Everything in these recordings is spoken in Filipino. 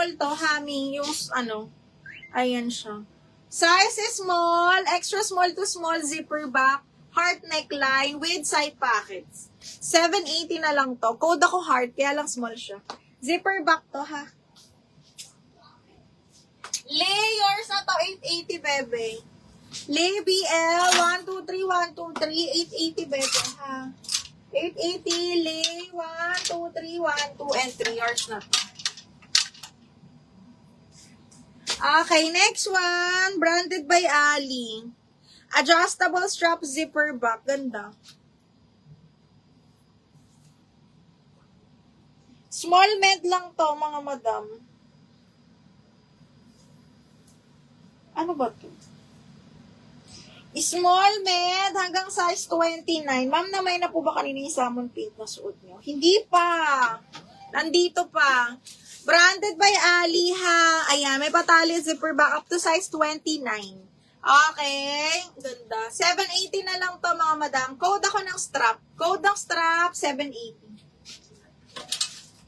small to, Hami. Yung, ano, ayan siya. Size small, extra small to small, zipper back, heart neckline with side pockets. 780 na lang to. Code ako heart, kaya lang small siya. Zipper back to, ha. Layers na to, 880, bebe. Lay BL, 123, 123, 880, bebe, ha. 880, lay, 1, 2, 3, 1, 2, and 3 yards na to. Okay, next one, branded by Ali. Adjustable strap zipper back. Ganda. Small med lang to, mga madam. Ano ba to? Small med hanggang size 29. Ma'am, namay na po ba kanina yung salmon pink na suot nyo? Hindi pa. Nandito pa. Branded by Ali, ha. Ayan, may patali zipper back up to size 29. Okay. Ganda. 780 na lang to, mga madam. Code ako ng strap. Code ng strap, 780.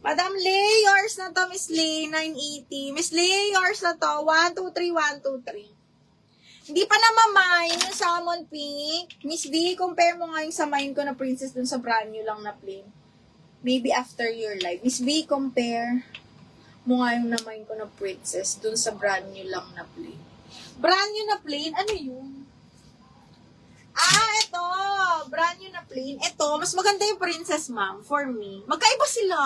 Madam, layers na to, Miss Lay, 980. Miss layers na to, 1, 2, 3, 1, 2, 3. Hindi pa namamain yung salmon pink. Miss V, compare mo nga yung samayin ko na princess dun sa brand new lang na plain. Maybe after your life. Miss V, compare mo nga yung namayin ko na princess dun sa brand new lang na plain. Brand new na plain? Ano yun? Ah, ito. Brand new na plain. Ito, mas maganda yung princess, ma'am, for me. Magkaiba sila.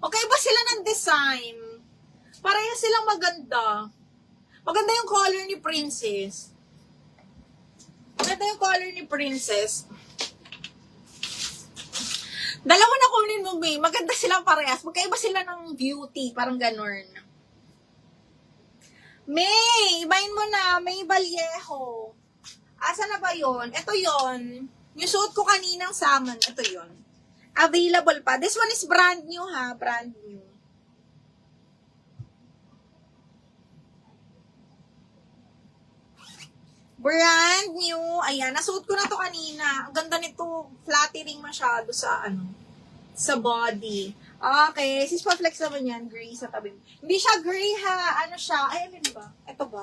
Magkaiba sila ng design. Pareha silang maganda. Maganda yung color ni princess. Maganda yung color ni princess. Dalawa na kunin mo, May. Maganda silang parehas. Magkaiba sila ng beauty. Parang ganon. May! Ibahin mo na. May Vallejo. Asa na ba yon? Ito yon. Yung suot ko kaninang salmon. Ito yon. Available pa. This one is brand new, ha? Brand new. Brand new. Ayan, nasuot ko na to kanina. Ang ganda nito. Flattering masyado sa, sa body. Okay. Sis pa-flex naman yan. Gray sa tabi. Hindi siya gray, ha. Ano siya? Ay, alin ba? Ito ba?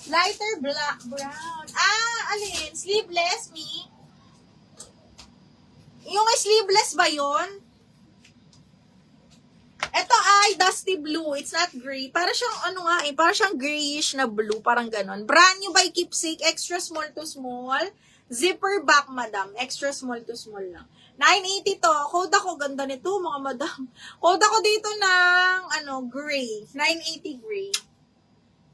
Lighter black, brown. Ah, alin? Sleeveless, me? Yung sleeveless ba yon? Ito ay dusty blue. It's not gray. Para siyang, para siyang grayish na blue. Parang ganon. Brand new by Keepsake. Extra small to small. Zipper back, madam. Extra small to small lang. 980 to. Code ako. Ganda nito, mga madam. Code ako dito ng, gray. 980 gray.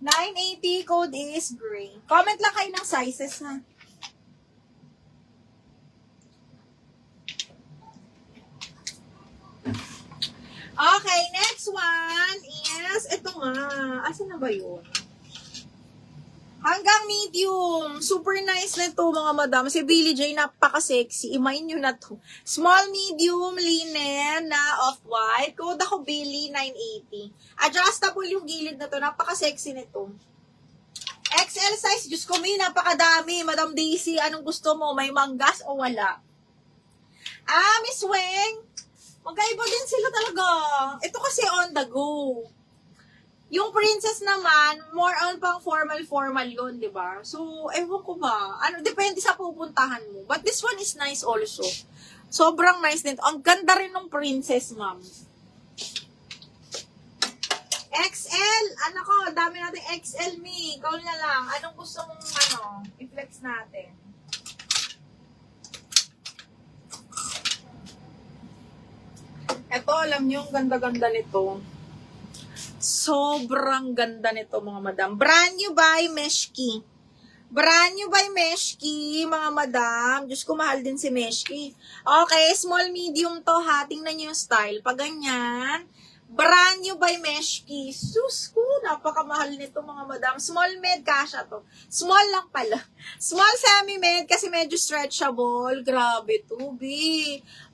980 code is gray. Comment lang kayo ng sizes, ha. Okay, next one is, ito nga. Asan na ba yun? Hanggang medium. Super nice na ito, mga madam. Si Billie J, napaka-sexy. Imayin nyo na to. Small, medium, linen na off-white. Code ako Billie, 980. Adjustable yung gilid na to. Napaka-sexy nito. XL size. Diyos ko, may napakadami. Madam Daisy, anong gusto mo? May manggas o wala? Ah, Miss Weng. Magkaiba din sila talaga. Ito kasi on the go. Yung princess naman, more on pang formal yun, di ba? So, ewan ko ba. Depende sa pupuntahan mo. But this one is nice also. Sobrang nice din. Ang ganda rin ng princess, ma'am. XL. Ko, dami natin XL, me. Ikaw na lang. Anong gusto mong, i-flex natin? Ito, alam nyo, ang ganda-ganda nito. Sobrang ganda nito, mga madam. Brand new by Meshki. Brand new by Meshki, mga madam. Diyos ko, mahal din si Meshki. Okay, small, medium to, ha. Tingnan nyo yung style. Pag ganyan, brand new by Meshki. Sus ko, napakamahal nito, mga madam. Small med, kasha to. Small lang pala. Small semi-med, kasi medyo stretchable. Grabe to, B.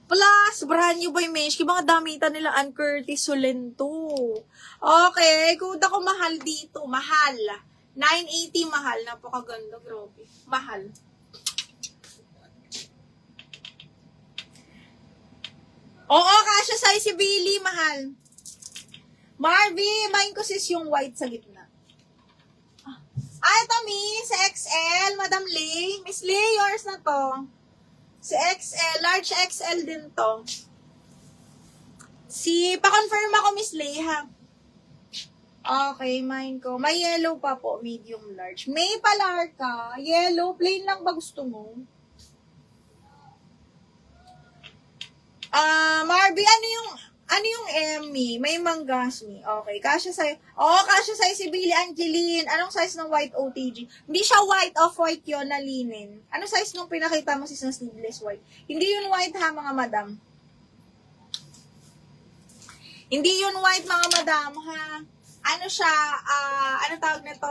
Plus, brand new by Meshki. Mga damitan nila Ann Curtis Solento. Okay, kuda ko mahal dito. Mahal. 980 mahal. Napakaganda, grabe. Mahal. Oo, kasya size si Billy, mahal. Marvy, main ko sis yung white sa gitna. Ito Miss, XL, Madam Lay. Miss Lay, yours na to. Si XL, large XL din to. Pa-confirm ako Miss Lay, ha? Okay, mine ko. May yellow pa po, medium large. May palar ka. Yellow, plain lang ba gusto mo? Marby, ano yung Emmy? May manggasmi. Okay, kasya sa'yo. Kasya sa'yo si Billy Angeline. Anong size ng white OTG? Hindi siya white, off-white yun na linen. Anong size nung pinakita mo sis ng sleeveless white? Hindi yun white ha, mga madam. Hindi yun white, mga madam, ha? Ano siya, ano tawag nito?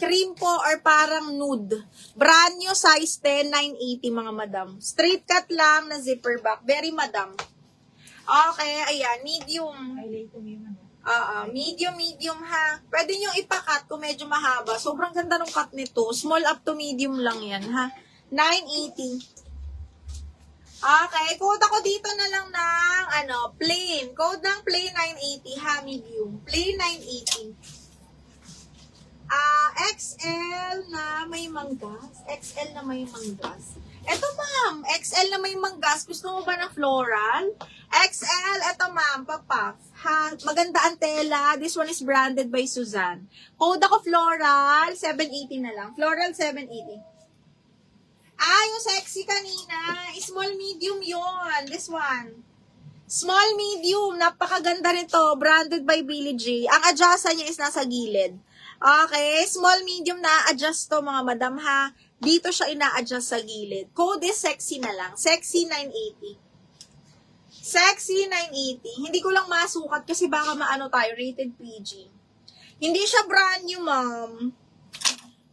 Cream po or parang nude. Brand new, size 10, 980, mga madam. Straight cut lang na zipper back. Very madam. Okay, ayan, medium. Medium ha. Pwede nyo ipakat kung medyo mahaba. Sobrang ganda ng cut nito. Small up to medium lang yan, ha? 980. Okay, code ako dito na lang ng, plain. Code ng plain 980, ha, medium. Plain 980. XL na may manggas. XL na may manggas. Eto, ma'am. XL na may manggas. Gusto mo ba ng floral? XL, eto, ma'am. Papaf. Ha? Maganda ang tela. This one is branded by Suzanne. Code ako floral. 780 na lang. Floral, 780. Yung sexy kanina. Small, medium yon. This one. Small, medium. Napakaganda nito. Branded by Billie J. Ang adjustan niya is nasa gilid. Okay. Small, medium na adjust to, mga madam, ha. Dito siya ina-adjust sa gilid. Code is sexy na lang. Sexy 980. Sexy 980. Hindi ko lang masukat kasi baka maano tayo. Rated PG. Hindi siya brand new, ma'am.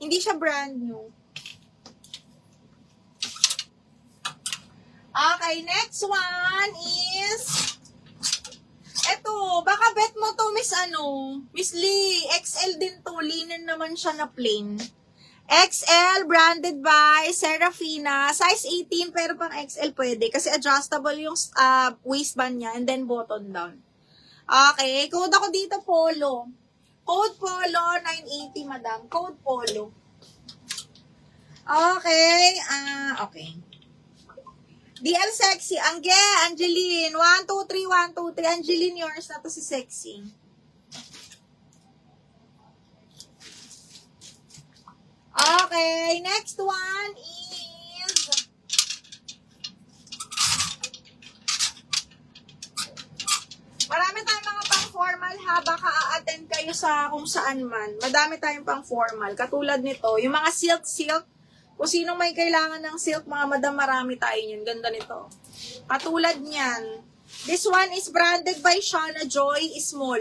Hindi siya brand new. Okay, next one is, eto, baka bet mo to, Miss Lee, XL din to, linen naman siya na plain. XL, branded by Serafina, size 18, pero pang XL pwede, kasi adjustable yung waistband niya, and then button down. Okay, code ako dito, Polo. Code Polo, 980, madam. Code Polo. Okay, okay. DL Sexy, Angeline, 1, 2, 3, 1, 2, 3. Angeline, yours na to si Sexy. Okay, next one is, marami tayong mga pang-formal ha, baka a-attend kayo sa kung saan man. Madami tayong pang-formal, katulad nito, yung mga silk, kung sino may kailangan ng silk, mga madam, marami tayo yun. Ganda nito. Katulad niyan. This one is branded by Shana Joy, small.